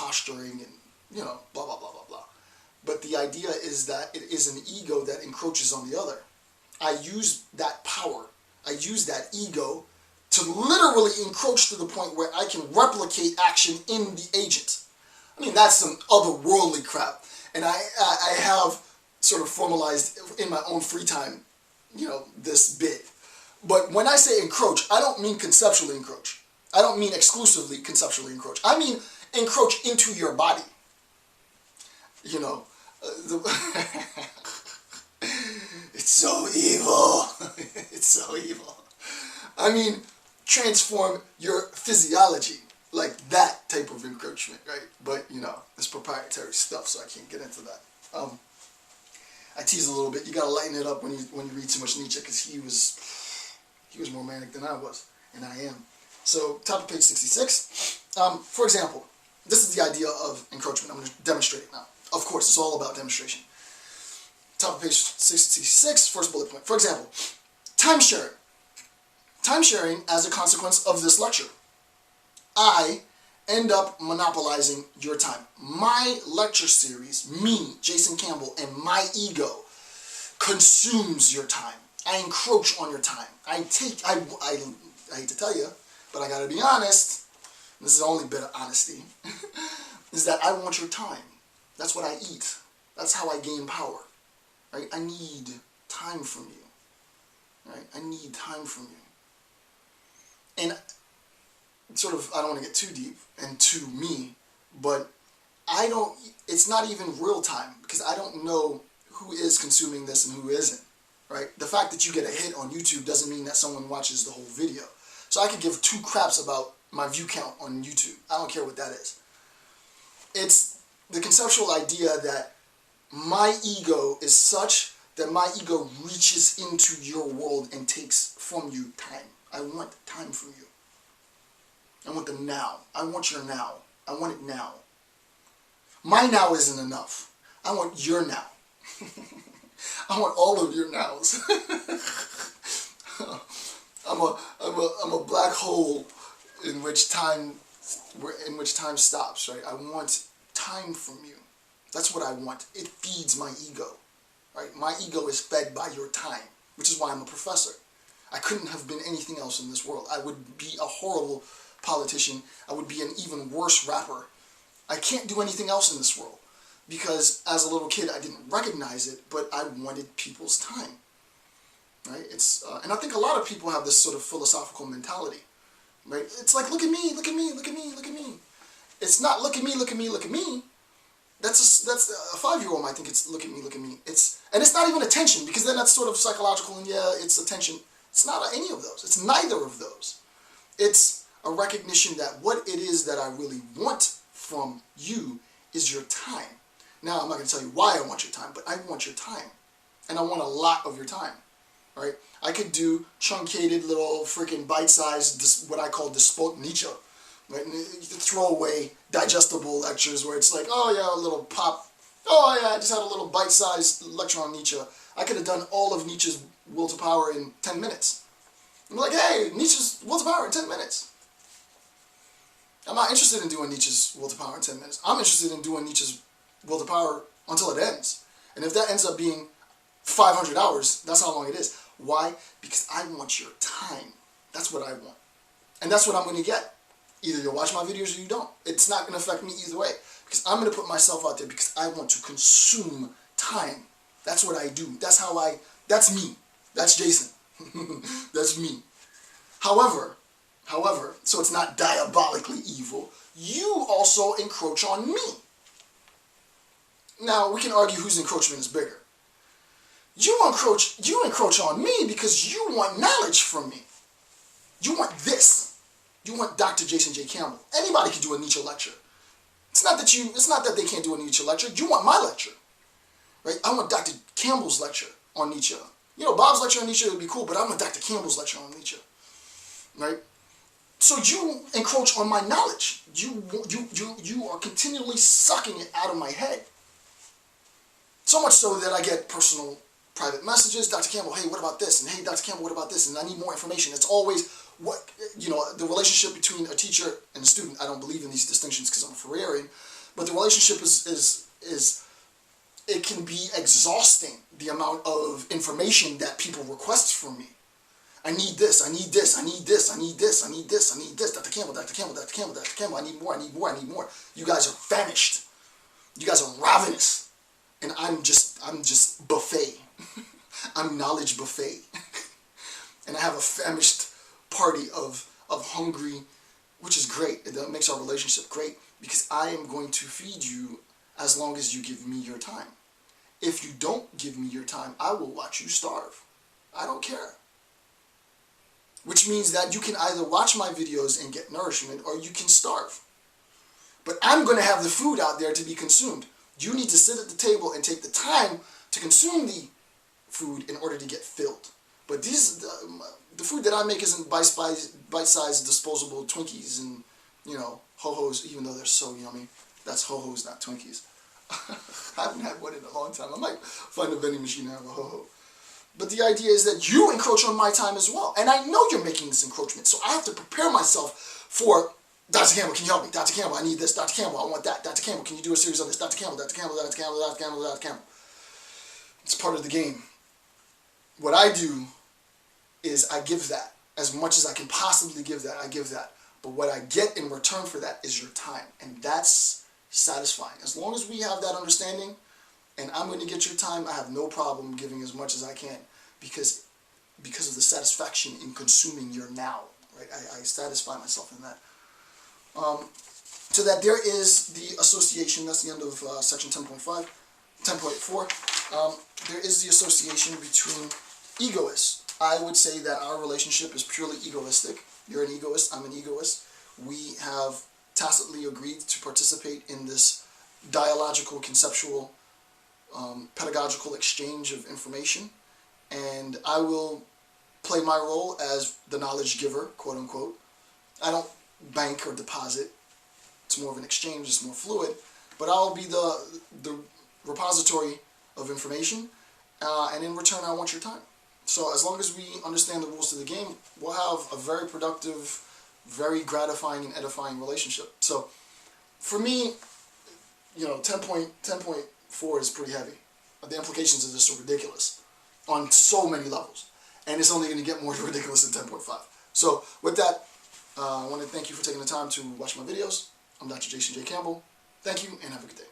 posturing and, you know, blah, blah, blah, blah, blah. But the idea is that it is an ego that encroaches on the other. I use that power, I use that ego to literally encroach to the point where I can replicate action in the agent. I mean, that's some otherworldly crap. And I have sort of formalized in my own free time, you know, this bit. But when I say encroach, I don't mean conceptually encroach. I don't mean exclusively conceptually encroach. I mean encroach into your body. You know, it's so evil. It's so evil. I mean, transform your physiology, like that type of encroachment, right? But, you know, it's proprietary stuff, so I can't get into that. I tease a little bit. You gotta lighten it up when you read too much Nietzsche, because he was more manic than I was, and I am. So, top of page 66. For example, this is the idea of encroachment. I'm going to demonstrate it now. Of course, it's all about demonstration. Top of page 66, first bullet point. For example, time sharing. Time sharing as a consequence of this lecture. I end up monopolizing your time. My lecture series, me, Jason Campbell, and my ego consumes your time. I encroach on your time. I hate to tell you, but I gotta be honest, this is the only bit of honesty, is that I want your time. That's what I eat. That's how I gain power. Right? I need time from you. Right? I need time from you. And sort of, I don't want to get too deep and too me, but it's not even real time, because I don't know who is consuming this and who isn't. Right? The fact that you get a hit on YouTube doesn't mean that someone watches the whole video. So I could give two craps about my view count on YouTube. I don't care what that is. It's the conceptual idea that my ego is such that my ego reaches into your world and takes from you time. I want time from you. I want the now. I want your now. I want it now. My now isn't enough. I want your now. I want all of your nows. I'm a black hole in which time stops, right? I want time from you. That's what I want. It feeds my ego, right? My ego is fed by your time, which is why I'm a professor. I couldn't have been anything else in this world. I would be a horrible politician. I would be an even worse rapper. I can't do anything else in this world, because as a little kid I didn't recognize it, but I wanted people's time. Right? And I think a lot of people have this sort of philosophical mentality. Right? It's like, look at me, look at me, look at me, look at me. It's not look at me, look at me, look at me. That's a 5-year-old might think it's look at me, look at me. And it's not even attention, because then that's sort of psychological, and yeah, it's attention. It's not any of those. It's neither of those. It's a recognition that what it is that I really want from you is your time. Now, I'm not going to tell you why I want your time, but I want your time. And I want a lot of your time. Right? I could do truncated little freaking bite-sized, what I call Nietzsche. Right? Throwaway, digestible lectures where it's like, oh yeah, a little pop. Oh yeah, I just had a little bite-sized lecture on Nietzsche. I could have done all of Nietzsche's Will to Power in 10 minutes. I'm like, hey, Nietzsche's Will to Power in 10 minutes. I'm not interested in doing Nietzsche's Will to Power in 10 minutes. I'm interested in doing Nietzsche's Will to Power until it ends. And if that ends up being 500 hours, that's how long it is. Why? Because I want your time. That's what I want. And that's what I'm going to get. Either you'll watch my videos or you don't. It's not going to affect me either way. Because I'm going to put myself out there because I want to consume time. That's what I do. That's me. That's Jason. That's me. However, so it's not diabolically evil, you also encroach on me. Now, we can argue whose encroachment is bigger. You encroach on me because you want knowledge from me. You want this. You want Dr. Jason J. Campbell. Anybody can do a Nietzsche lecture. It's not that they can't do a Nietzsche lecture. You want my lecture. Right? I want Dr. Campbell's lecture on Nietzsche. You know, Bob's lecture on Nietzsche would be cool, but I want Dr. Campbell's lecture on Nietzsche. Right? So you encroach on my knowledge. You are continually sucking it out of my head. So much so that I get personal private messages. Dr. Campbell, hey, what about this? And hey, Dr. Campbell, what about this? And I need more information. It's always the relationship between a teacher and a student. I don't believe in these distinctions because I'm a Fourierarian. But the relationship is it can be exhausting, the amount of information that people request from me. I need this, I need this, I need this, I need this, I need this, I need this, Dr. Campbell, Dr. Campbell, Dr. Campbell, Dr. Campbell, I need more, I need more, I need more. You guys are famished. You guys are ravenous. And I'm just buffet. I'm knowledge buffet. And I have a famished party of hungry, which is great. It makes our relationship great, because I am going to feed you as long as you give me your time. If you don't give me your time, I will watch you starve. I don't care. Which means that you can either watch my videos and get nourishment, or you can starve. But I'm going to have the food out there to be consumed. You need to sit at the table and take the time to consume the food in order to get filled. But the food that I make isn't bite-sized disposable Twinkies and, you know, Ho-Hos, even though they're so yummy. That's Ho-Hos, not Twinkies. I haven't had one in a long time. I might find a vending machine and have a Ho-Ho. But the idea is that you encroach on my time as well. And I know you're making this encroachment, so I have to prepare myself for, Dr. Campbell, can you help me? Dr. Campbell, I need this. Dr. Campbell, I want that. Dr. Campbell, can you do a series on this? Dr. Campbell, Dr. Campbell, Dr. Campbell, Dr. Campbell, Dr. Campbell. It's part of the game. What I do is I give that. As much as I can possibly give that, I give that. But what I get in return for that is your time. And that's satisfying. As long as we have that understanding, and I'm going to get your time, I have no problem giving as much as I can, because of the satisfaction in consuming your now. Right? I satisfy myself in that. So that there is the association. That's the end of section 10.5. 10.4. There is the association between egoists. I would say that our relationship is purely egoistic. You're an egoist, I'm an egoist. We have tacitly agreed to participate in this dialogical, conceptual, pedagogical exchange of information, and I will play my role as the knowledge giver, quote unquote. I don't bank or deposit. It's more of an exchange, it's more fluid, but I'll be the repository of information, and in return I want your time. So as long as we understand the rules of the game, we'll have a very productive, very gratifying and edifying relationship. So for me, you know, 10.4 is pretty heavy. The implications of this are ridiculous on so many levels. And it's only going to get more ridiculous in 10.5. So with that, I want to thank you for taking the time to watch my videos. I'm Dr. Jason J. Campbell. Thank you and have a good day.